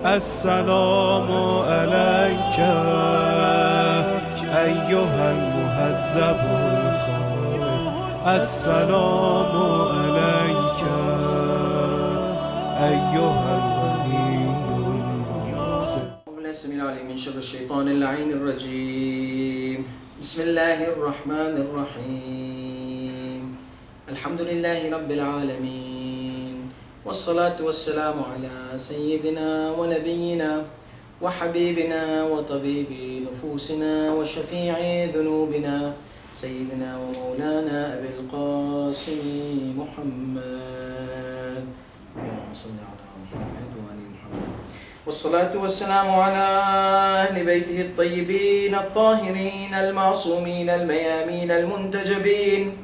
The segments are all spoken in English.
السلام عليك أيها المهذب الخائف السلام عليك أيها الولي المنصف. السميع العليم من شر الشيطان اللعين الرجيم. بسم الله الرحمن الرحيم. الحمد لله رب العالمين، والصلاة والسلام على سيدنا ونبينا وحبيبنا وطبيب نفوسنا وشفيع ذنوبنا سيدنا ومولانا أبي القاسم محمد. اللهم صل على محمد وآل محمد. والصلاة والسلام على أهل بيته الطيبين الطاهرين المعصومين الميامين المنتجبين،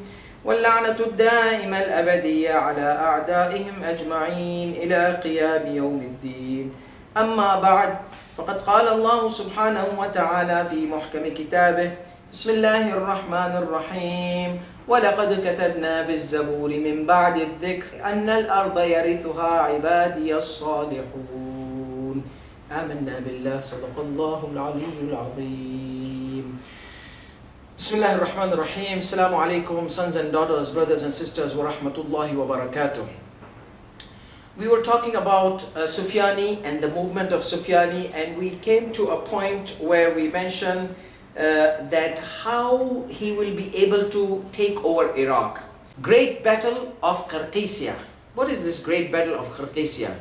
واللعنة الدائمة الأبدية على أعدائهم أجمعين إلى قيام يوم الدين. أما بعد، فقد قال الله سبحانه وتعالى في محكم كتابه: بسم الله الرحمن الرحيم. ولقد كتبنا في الزبور من بعد الذكر أن الأرض يرثها عبادي الصالحون. آمنا بالله. صدق الله العلي العظيم. Bismillah ar-Rahman ar-Rahim. Assalamu alaikum, sons and daughters, brothers and sisters, wa rahmatullahi wa barakatuh. We were talking about Sufyani and the movement of Sufyani, and we came to a point where we mentioned that how he will be able to take over Iraq. Great Battle of Qarqisiyah. What is this Great Battle of Qarqisiyah?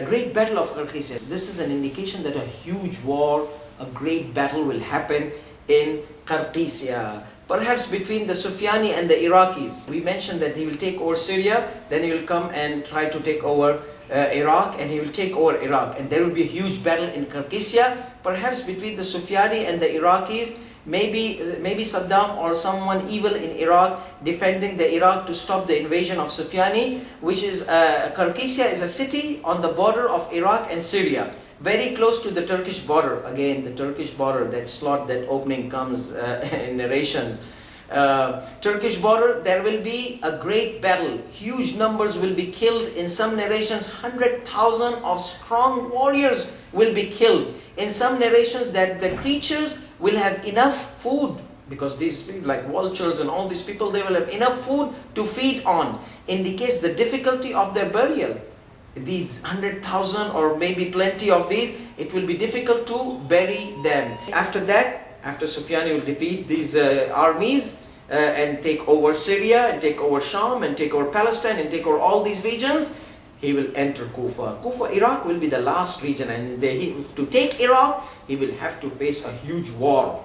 Great Battle of Qarqisiyah. This is an indication that a huge war, a great battle will happen in Qarqisiyah, perhaps between the Sufyani and the Iraqis. We mentioned that he will take over Syria, then he will come and try to take over Iraq, and he will take over Iraq, and there will be a huge battle in Qarqisiyah, perhaps between the Sufyani and the Iraqis. Maybe Saddam or someone evil in Iraq defending the Iraq to stop the invasion of Sufyani, which is Qarqisiyah is a city on the border of Iraq and Syria, very close to the Turkish border. Again, the Turkish border, that slot, that opening comes in narrations. Turkish border, there will be a great battle. Huge numbers will be killed. In some narrations, 100,000 of strong warriors will be killed. In some narrations, that the creatures will have enough food, because these like vultures and all these people, they will have enough food to feed on. Indicates the difficulty of their burial. These 100,000 or maybe plenty of these, it will be difficult to bury them. After that, after Sufyani will defeat these armies and take over Syria and take over Sham and take over Palestine and take over all these regions, he will enter Kufa. Kufa, Iraq will be the last region, and to take Iraq, he will have to face a huge war.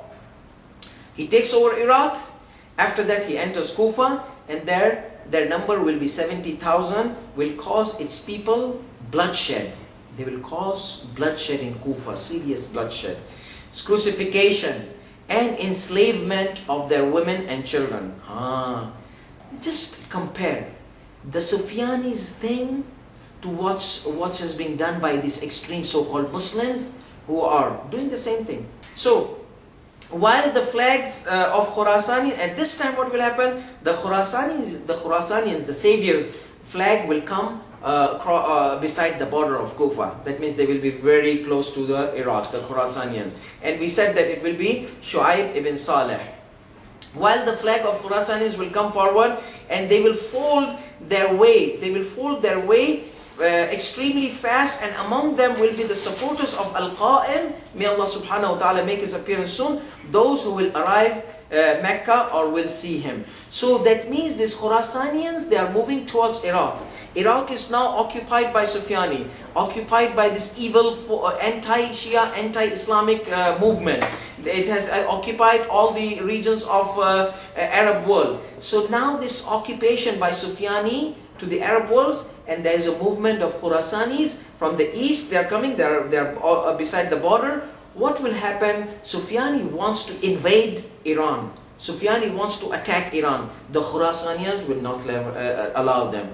He takes over Iraq. After that, he enters Kufa, and there their number will be 70,000, will cause its people bloodshed. They will cause bloodshed in Kufa, serious bloodshed. It's crucifixion and enslavement of their women and children. Just compare the Sufyani's thing to what has been done by these extreme so-called Muslims who are doing the same thing. So, while the flags of Khurasani, at this time what will happen? The Khurasanians, the saviors flag will come beside the border of Kufa. That means they will be very close to the Iraq, the Khurasanians. And we said that it will be Shu'aib ibn Saleh. While the flag of Khurasanians will come forward, and they will fold their way. They will fold their way extremely fast, and among them will be the supporters of Al-Qa'im. May Allah subhanahu wa ta'ala make his appearance soon. Those who will arrive Mecca or will see him. So that means these Khurasanians, they are moving towards Iraq. Iraq is now occupied by Sufyani, occupied by this evil anti-Shia, anti-Islamic movement. It has occupied all the regions of Arab world. So now this occupation by Sufyani to the Arab worlds, and there is a movement of Khurasanis from the east. They are coming. They are beside the border. What will happen? Sufyani wants to invade Iran. Sufyani wants to attack Iran. The Khurasanians will not allow them.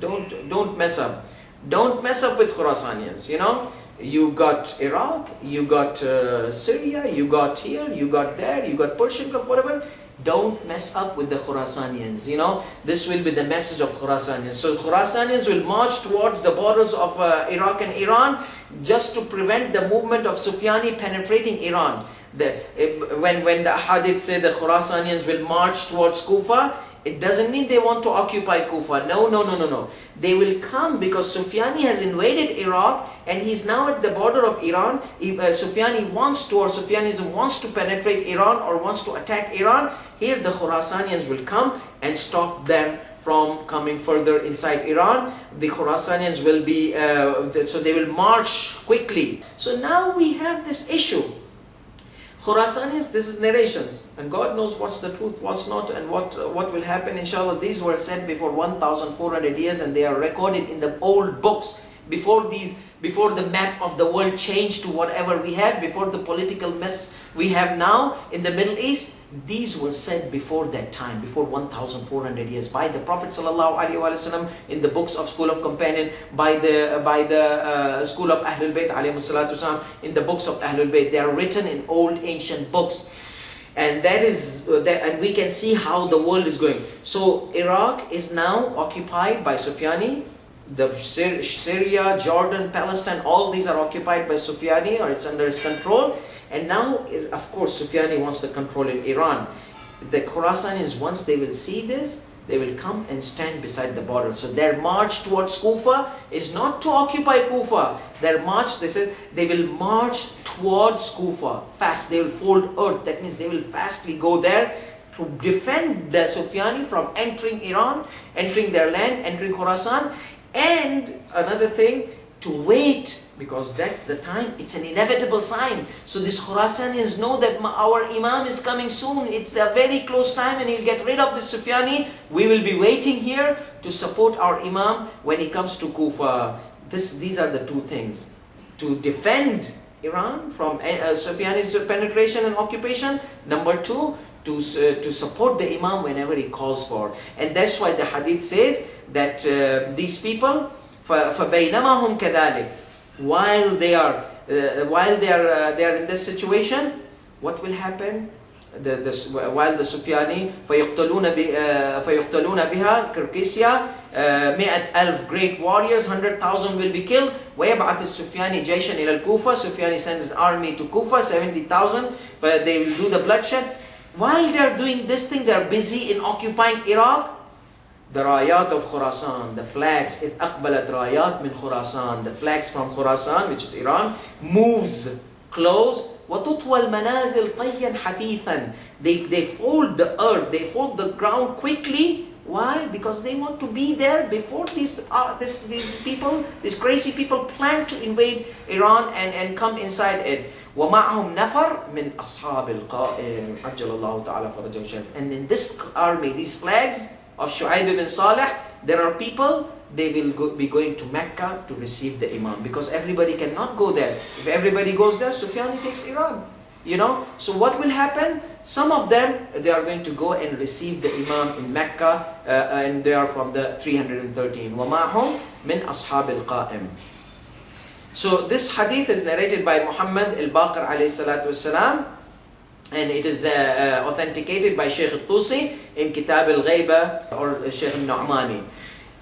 Don't mess up. Don't mess up with Khurasanians. You know, you got Iraq, you got Syria, you got here, you got there, you got Persian, whatever. Don't mess up with the Khurasanians. You know, this will be the message of Khurasanians. So Khurasanians will march towards the borders of Iraq and Iran. just to prevent the movement of Sufyani penetrating Iran. When the hadith say the Khurasanians will march towards Kufa, it doesn't mean they want to occupy Kufa. No, no, no, no, no. They will come because Sufyani has invaded Iraq and he's now at the border of Iran. If Sufyani wants to, or Sufyanism wants to penetrate Iran or wants to attack Iran, here the Khurasanians will come and stop them from coming further inside Iran. The Khurasanians will be, so they will march quickly. So now we have this issue. Khurasanis, this is narrations, and God knows what's the truth, what's not, and what will happen. Inshallah, these were said before 1,400 years, and they are recorded in the old books. Before the map of the world changed to whatever we have, before the political mess we have now in the Middle East, these were said before that time, before 1,400 years, by the Prophet ﷺ in the books of School of Companion, by the School of Ahlul Bayt ﷺ in the books of Ahlul Bayt. They are written in old ancient books, and and we can see how the world is going. So Iraq is now occupied by Sufyani. The Syria, Jordan, Palestine, all these are occupied by Sufyani, or it's under his control. And now, of course, Sufyani wants the control in Iran. The Khurasanis, once they will see this, they will come and stand beside the border. So their march towards Kufa is not to occupy Kufa. Their march, they said, they will march towards Kufa fast. They will fold earth. That means they will fastly go there to defend the Sufyani from entering Iran, entering their land, entering Khurasan. And another thing, to wait, because that's the time, it's an inevitable sign. So these Khurasanians know that our Imam is coming soon, it's a very close time and he'll get rid of the Sufyani. We will be waiting here to support our Imam when he comes to Kufa. These are the two things. To defend Iran from Sufyani's penetration and occupation. Number two, to support the Imam whenever he calls for. And that's why the hadith says that these people, فَبَيْنَمَا هُمْ كَذَلِكَ, while they are in this situation, what will happen? While the Sufyani فَيُقْتَلُونَ بِهَا Kirkisia, 100,000 great warriors, 100,000 will be killed. وَيَبْعَثِ السُّفْيَانِ جَيْشًا إِلَى الْكُوفَةِ, Sufyani sends an army to Kufa, 70,000, they will do the bloodshed. While they are doing this thing, they are busy in occupying Iraq. The rayat of Khurasan, the flags, إِذْ أَقْبَلَتْ رَayَات مِنْ Khurasan, the flags from Khurasan, which is Iran, moves close. وَتُطْوَى الْمَنَازِلْ طَيًّا حَثِيثًا, they fold the earth, they fold the ground quickly. Why? Because they want to be there before these people, these crazy people plan to invade Iran and come inside it. وَمَعْهُمْ نَفَرْ مِنْ أَصْحَابِ الْقَائِمِ عَجَّلَ اللَّهُ تَعَالَى فَرَجَهُ الشَّرِيفِ. And in this army, these flags of Shu'aib ibn Salih, there are people, they will be going to Mecca to receive the Imam, because everybody cannot go there. If everybody goes there, Sufyani takes Iran. You know, so what will happen? Some of them, they are going to go and receive the Imam in Mecca, and they are from the 313. وَمَعْهُمْ مِنْ أَصْحَابِ الْقَائِمِ. So this hadith is narrated by Muhammad al-Baqir alayhi salatu wasalam, and it is authenticated by Shaykh al-Tusi in Kitab al-Ghaiba, or Shaykh al-Nu'mani.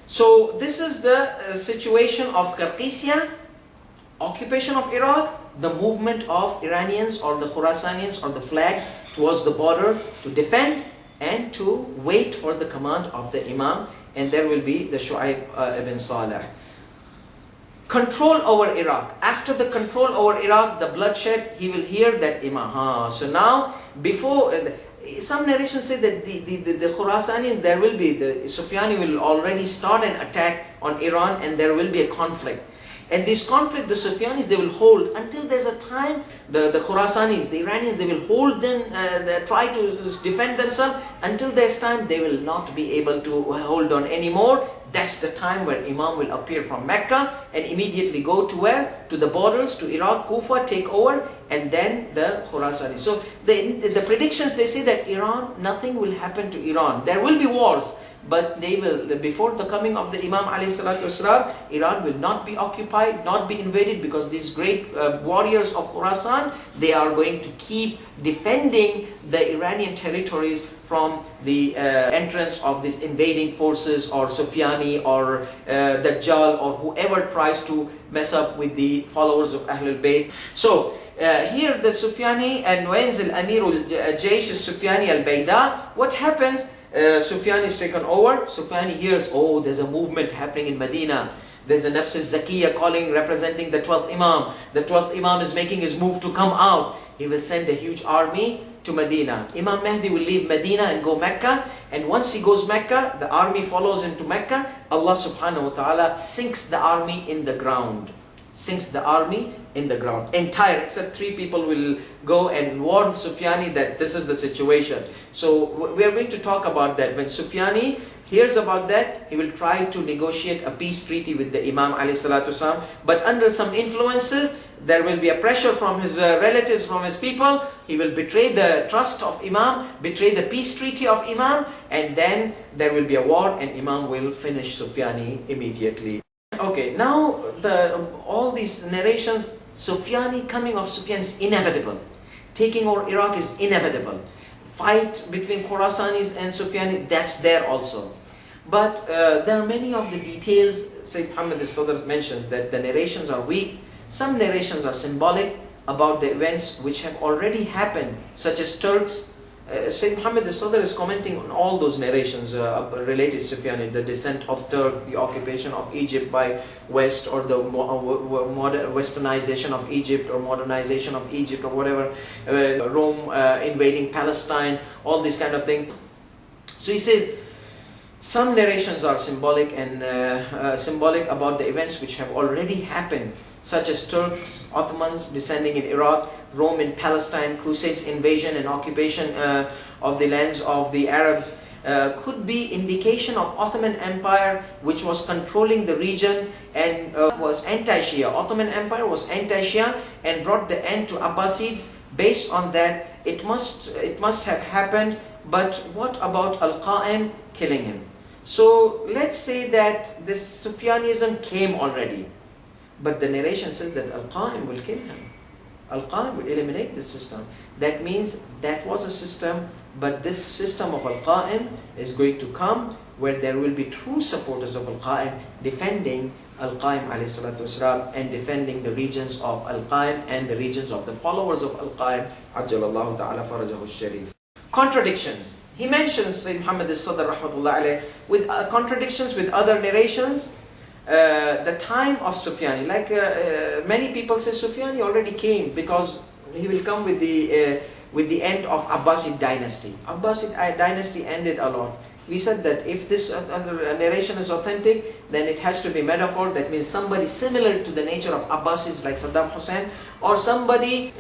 So this is the situation of Kirkisia, occupation of Iraq, the movement of Iranians or the Khurasanians or the flag towards the border to defend and to wait for the command of the Imam, and there will be the Shu'aib ibn Salih. Control over Iraq. After the control over Iraq, the bloodshed, he will hear that Imam. So now, before, some narrations say that the Khurasani, there will be, the Sufyani will already start an attack on Iran, and there will be a conflict. And this conflict, the Sufyanis, they will hold until there's a time, the Khurasanis, the Iranians, they will hold them, they try to defend themselves. Until there's time, they will not be able to hold on anymore. That's the time where Imam will appear from Mecca and immediately go to where? To the borders, to Iraq, Kufa, take over, and then the Khurasani. So the predictions, they say that Iran, nothing will happen to Iran. There will be wars, but they will, before the coming of the Imam alayhi salatu wasalam, Iran will not be occupied, not be invaded, because these great warriors of Khurasan, they are going to keep defending the Iranian territories from the entrance of these invading forces, or Sufyani, or Dajjal, or whoever tries to mess up with the followers of Ahlul Bayt. So here the Sufyani, and وينزل أمير الجيش السفياني البيداء. What happens? Sufyani is taken over. Sufyani hears, oh, there's a movement happening in Medina. There's a Nafs al-Zakiyya calling, representing the 12th Imam. The 12th Imam is making his move to come out. He will send a huge army to Medina. Imam Mahdi will leave Medina and go Mecca. And once he goes Mecca, the army follows him to Mecca. Allah subhanahu wa ta'ala sinks the army in the ground. Sinks the army in the ground. Entire, except 3 people will go and warn Sufyani that this is the situation. So we are going to talk about that. When Sufyani hears about that, he will try to negotiate a peace treaty with the Imam alayhi salatu wasalam. But under some influences, there will be a pressure from his relatives, from his people. He will betray the trust of Imam, betray the peace treaty of Imam, and then there will be a war, and Imam will finish Sufyani immediately. Okay, now all these narrations, Sufyani, coming of Sufyan is inevitable. Taking over Iraq is inevitable. Fight between Khurasanis and Sufyani, that's there also. But there are many of the details. Sayyid Muhammad al-Sadr mentions that the narrations are weak. Some narrations are symbolic about the events which have already happened, such as Turks. Sayyid Muhammad al-Sadr is commenting on all those narrations related to Sufyani, the descent of Turk, the occupation of Egypt by West, or the westernization of Egypt, or modernization of Egypt, or whatever, Rome invading Palestine, all this kind of thing. So he says, some narrations are symbolic, and symbolic about the events which have already happened, such as Turks, Ottomans descending in Iraq, Rome in Palestine, Crusades invasion and occupation of the lands of the Arabs, could be indication of Ottoman Empire, which was controlling the region and was anti-Shia. Ottoman Empire was anti-Shia and brought the end to Abbasids. Based on that, it must have happened. But what about Al-Qa'im killing him? So let's say that this Sufyanism came already, but the narration says that Al-Qa'im will kill him. Al-Qa'im will eliminate this system. That means that was a system, but this system of Al-Qa'im is going to come where there will be true supporters of Al-Qa'im defending Al-Qa'im alayhi salatu wasalam, and defending the regions of Al-Qa'im and the regions of the followers of Al-Qa'im, ajjalallahu ta'ala farajahu sharif. Contradictions. He mentions, Sayyid Muhammad al-Sadr rahmatullah alayh, with contradictions with other narrations. The time of Sufyani, like many people say Sufyani already came, because he will come with the end of Abbasid dynasty. Abbasid dynasty ended a lot. We said that if this narration is authentic, then it has to be metaphor. That means somebody similar to the nature of Abbasids, like Saddam Hussein, or somebody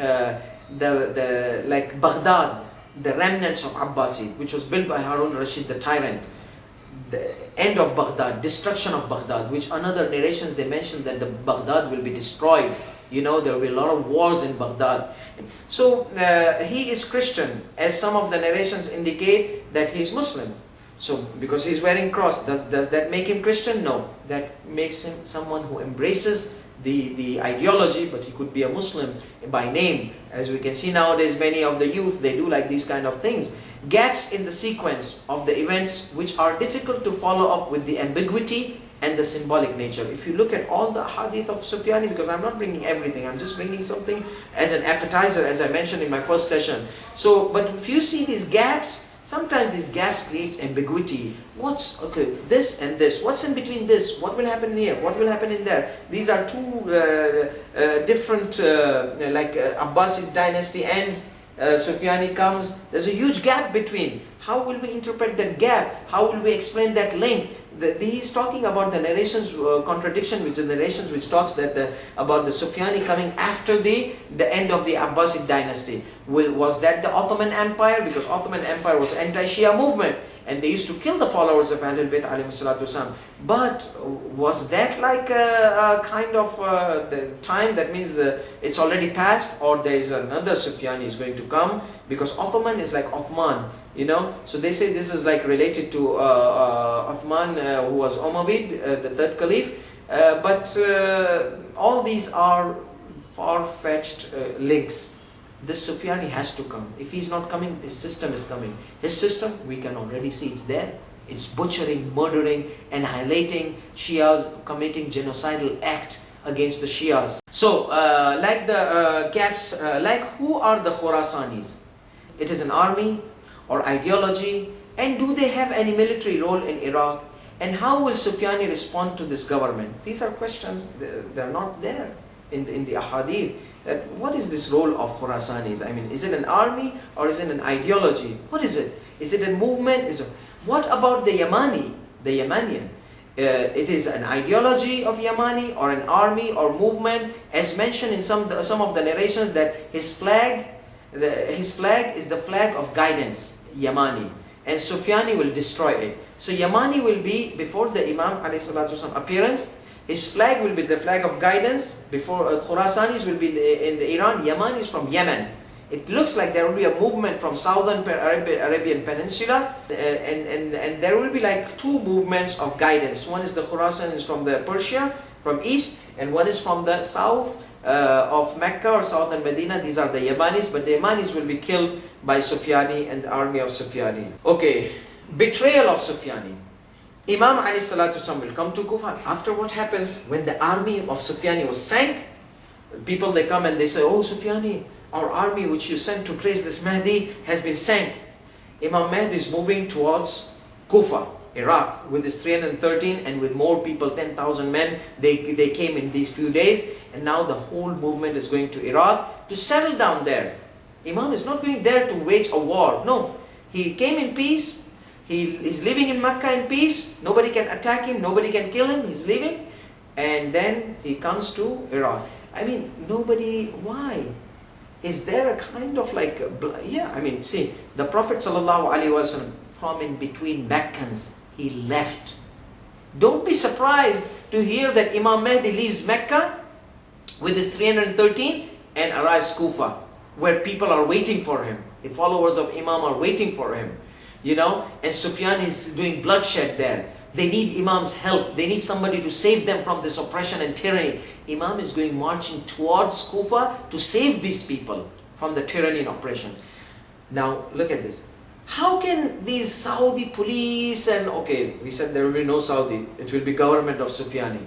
like Baghdad, the remnants of Abbasid, which was built by Harun Rashid the tyrant. The end of Baghdad, destruction of Baghdad, which another narrations they mention that the Baghdad will be destroyed. You know, there will be a lot of wars in Baghdad. So he is Christian, as some of the narrations indicate that he is Muslim. So because he is wearing cross, does that make him Christian? No, that makes him someone who embraces the ideology, but he could be a Muslim by name. As we can see nowadays, many of the youth, they do like these kind of things. Gaps in the sequence of the events which are difficult to follow up with the ambiguity and the symbolic nature. If you look at all the hadith of Sufyani, because I'm not bringing everything, I'm just bringing something as an appetizer, as I mentioned in my first session. So, but if you see these gaps, sometimes these gaps creates ambiguity. What's, okay, this and this, what's in between this, what will happen here, what will happen in there? These are two different, like Abbasid dynasty ends, Sufyani comes, there's a huge gap between. How will we interpret that gap? How will we explain that link? He's talking about the narrations contradiction, which is the narrations which talks that about the Sufyani coming after the end of the Abbasid dynasty. Was that the Ottoman Empire? Because Ottoman Empire was anti-Shia movement. and they used to kill the followers of Ahlul Bayt alayhi salatu wasalam. But was that like a kind of the time, that means it's already passed, or there is another Sufyani is going to come? Because Ottoman is like Uthman, you know, so they say this is like related to Uthman, who was Umayyad, the third caliph. But all these are far-fetched links. This Sufyani has to come. If he's not coming, his system is coming. His system, we can already see it's there. It's butchering, murdering, annihilating Shias, committing genocidal act against the Shias. So, like the gaps, like who are the Khurasanis? It is an army or ideology, and do they have any military role in Iraq? And how will Sufyani respond to this government? These are questions, they're not there in the ahadith. That what is this role of Khurasanis? I mean, is it an army or is it an ideology? What is it? Is it a movement? What about the Yamani, the Yamanian? It is an ideology of Yamani or an army or movement, as mentioned in some of the narrations, that his flag is the flag of guidance, Yamani, and Sufyani will destroy it. So Yamani will be before the Imam ﷺ appearance. His flag will be the flag of guidance. Before Khurasanis will be in Iran. Yaman is from Yemen. It looks like there will be a movement from southern Arabian Peninsula, and there will be like two movements of guidance. One is the Khurasanis from the Persia, from east, and one is from the south of Mecca or southern Medina. These are the Yamanis, but the Yamanis will be killed by Sufyani and the army of Sufyani. Okay, betrayal of Sufyani. Imam alayhi salatu wasalam will come to Kufa. After what happens when the army of Sufyani was sank, people they come and they say, "Oh Sufyani, our army which you sent to praise this Mahdi has been sank." Imam Mahdi is moving towards Kufa, Iraq, with his 313 and with more people, 10,000 men. They came in these few days, and now the whole movement is going to Iraq to settle down there. Imam is not going there to wage a war. No, he came in peace. He's living in Mecca in peace. Nobody can attack him. Nobody can kill him. He's living. And then he comes to Iraq. I mean, nobody, why? Is there a kind of like, I mean, see, the Prophet ﷺ, from in between Meccans, he left. Don't be surprised to hear that Imam Mahdi leaves Mecca with his 313 and arrives Kufa, where people are waiting for him. The followers of Imam are waiting for him. You know, and Sufyan is doing bloodshed there. They need Imam's help. They need somebody to save them from this oppression and tyranny. Imam is going marching towards Kufa to save these people from the tyranny and oppression. Now, look at this. How can these Saudi police and, okay, we said there will be no Saudi. It will be government of Sufyani.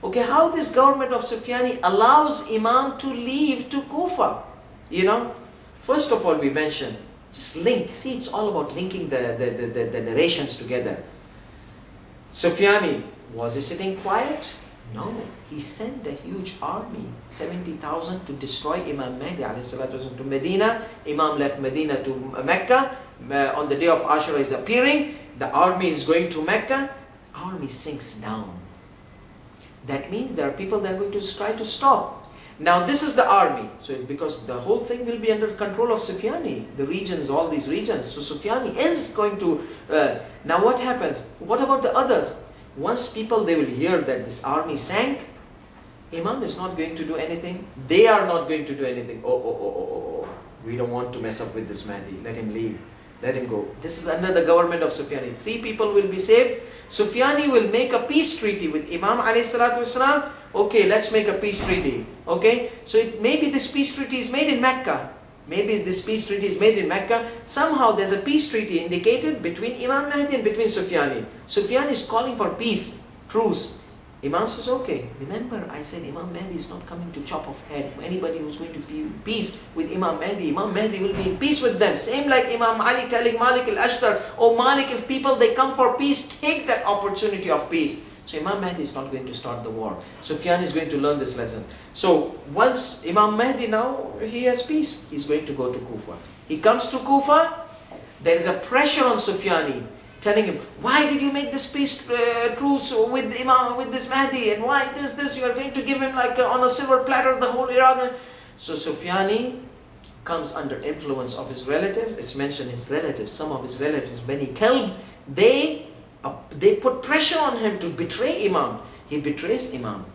Okay, how this government of Sufyani allows Imam to leave to Kufa? You know, first of all, we mentioned, just link. See, it's all about linking the narrations together. Sufyani, was he sitting quiet? No. He sent a huge army, 70,000, to destroy Imam Mahdi ﷺ to Medina. Imam left Medina to Mecca. On the day of Ashura is appearing. The army is going to Mecca. Army sinks down. That means there are people that are going to try to stop. Now this is the army, so because the whole thing will be under control of Sufyani, the regions, all these regions. So Sufyani is going to, now what happens? What about the others? Once people, they will hear that this army sank, Imam is not going to do anything. They are not going to do anything. Oh, we don't want to mess up with this Mahdi. Let him leave. Let him go. This is under the government of Sufyani. 3 people will be saved. Sufyani will make a peace treaty with Imam alayhi salatu wasalam. Okay, let's make a peace treaty. Okay, so maybe this peace treaty is made in Mecca. Maybe this peace treaty is made in Mecca. Somehow there's a peace treaty indicated between Imam Mahdi and between Sufyani. Sufyani is calling for peace, truce. Imam says, okay, remember I said Imam Mahdi is not coming to chop off head. Anybody who's going to be in peace with Imam Mahdi will be in peace with them. Same like Imam Ali telling Malik al-Ashtar, oh Malik, if people they come for peace, take that opportunity of peace. So Imam Mahdi is not going to start the war. Sufyan is going to learn this lesson. So once Imam Mahdi now, he has peace, he's going to go to Kufa. He comes to Kufa, there is a pressure on Sufyani, telling him, why did you make this peace truce with Imam, with this Mahdi, and why this, you are going to give him like on a silver platter the whole Iraq. So Sufyani comes under influence of his relatives. It's mentioned his relatives, some of his relatives, Bani Kalb, they put pressure on him to betray Imam. He betrays Imam.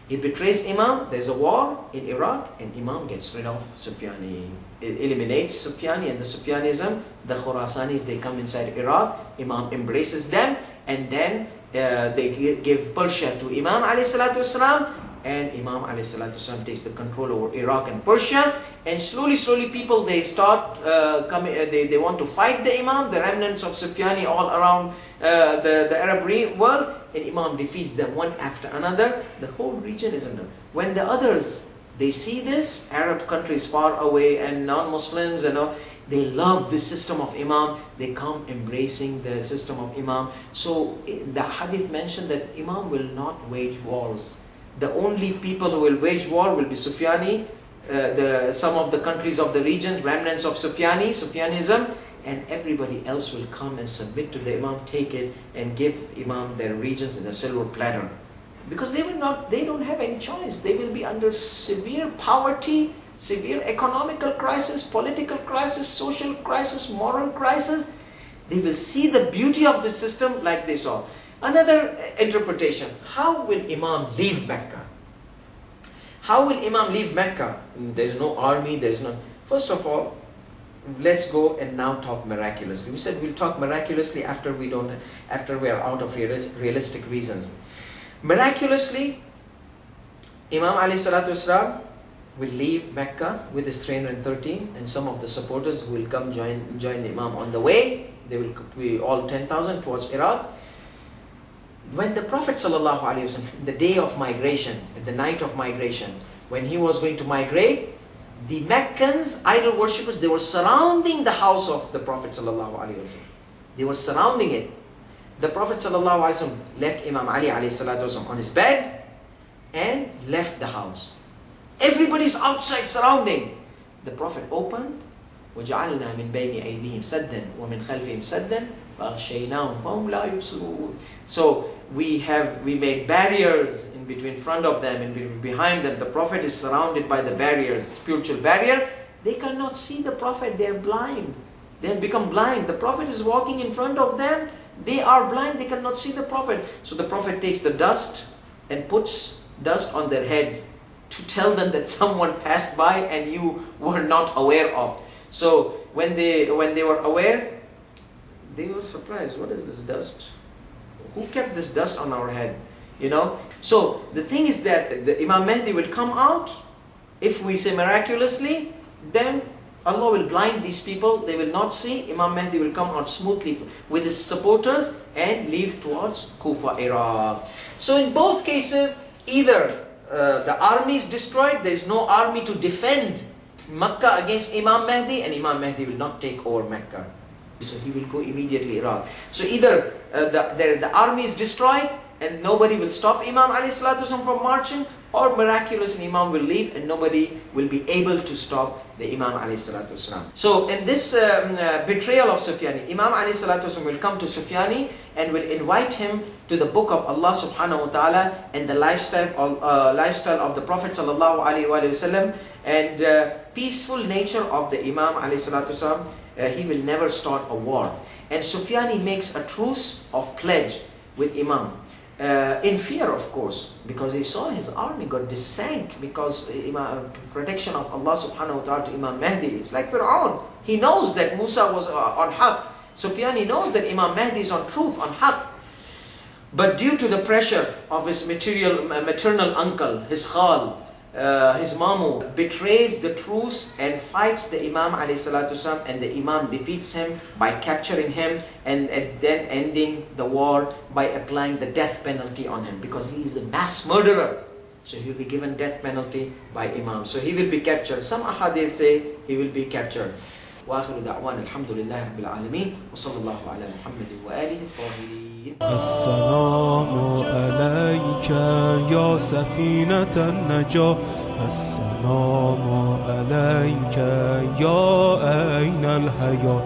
He betrays Imam. There's a war in Iraq, and Imam gets rid of Sufyani. It eliminates Sufyani and the Sufyanism. The Khurasanis, they come inside Iraq. Imam embraces them, and then they give Persia to Imam alayhi salatu wasalam, and Imam alayhi salatu wasalam takes the control over Iraq and Persia. And slowly people, they start coming. They want to fight the Imam, the remnants of Sufyani all around the Arab world, and Imam defeats them one after another. The whole region is under. When the others, they see this, Arab countries far away and non-Muslims and all, they love the system of Imam. They come embracing the system of Imam. So the hadith mentioned that Imam will not wage wars. The only people who will wage war will be Sufyani, some of the countries of the region, remnants of Sufyanism, and everybody else will come and submit to the Imam, take it and give Imam their regions in a silver platter. Because they don't have any choice. They will be under severe poverty, severe economical crisis, political crisis, social crisis, moral crisis. They will see the beauty of the system like they saw. Another interpretation, how will Imam leave Mecca? How will Imam leave Mecca? There's no army, there's no... First of all, let's go and now talk miraculously. We said we'll talk miraculously after we are out of realistic reasons. Miraculously, Imam alayhi salatu wasalam will leave Mecca with his 313, and some of the supporters will come join Imam on the way. They will be all 10,000 towards Iraq. When the Prophet ﷺ, the day of migration, the night of migration, when he was going to migrate, the Meccans, idol worshippers, they were surrounding the house of the Prophet ﷺ. They were surrounding it. The Prophet ﷺ left Imam Ali ﷺ on his bed and left the house. Everybody's outside surrounding. The Prophet opened, وَجَعَلْنَا مِنْ بَيْنِ أَيْدِيهِمْ سَدًّا وَمِنْ خَلْفِهِمْ سَدًّا فَأَغْشَيْنَاهُمْ فَهُمْ لَا يُبْصِرُونَ. So we made barriers in between front of them and behind them. The Prophet is surrounded by the barriers, spiritual barrier. They cannot see the Prophet. They are blind. They have become blind. The Prophet is walking in front of them. They are blind. They cannot see the Prophet. So the Prophet takes the dust and puts dust on their heads to tell them that someone passed by and you were not aware of. So when they were aware, they were surprised. What is this dust? Who kept this dust on our head? You know? So the thing is that the Imam Mahdi will come out. If we say miraculously, then Allah will blind these people. They will not see. Imam Mahdi will come out smoothly with his supporters and leave towards Kufa, Iraq. So in both cases, either the army is destroyed, there is no army to defend Mecca against Imam Mahdi, and Imam Mahdi will not take over Mecca. So he will go immediately Iraq. So either the army is destroyed and nobody will stop Imam ﷺ from marching, or miraculously Imam will leave and nobody will be able to stop the Imam ﷺ. So in this betrayal of Sufyani, Imam ﷺ will come to Sufyani and will invite him to the book of Allah subhanahu wa ta'ala and the lifestyle of the Prophet sallallahu alaihi wasallam and peaceful nature of the Imam ﷺ. He will never start a war. And Sufyani makes a truce of pledge with Imam. In fear, of course, because he saw his army got sank because protection of Allah subhanahu wa ta'ala to Imam Mahdi. It's like Fir'aun. He knows that Musa was on haqq. Sufyani knows that Imam Mahdi is on truth, on haqq. But due to the pressure of his maternal uncle, his khal, his mamu, betrays the truce and fights the Imam ﷺ, and the Imam defeats him by capturing him and then ending the war by applying the death penalty on him, because he is a mass murderer. So he will be given death penalty by Imam. So he will be captured. Some ahadith say he will be captured. وآخر دعوانا الحمد لله رب العالمين وصلى الله على محمد وآله الطاهرين. السلام عليك يا سفينة النجاة. السلام عليك يا أين الحياة.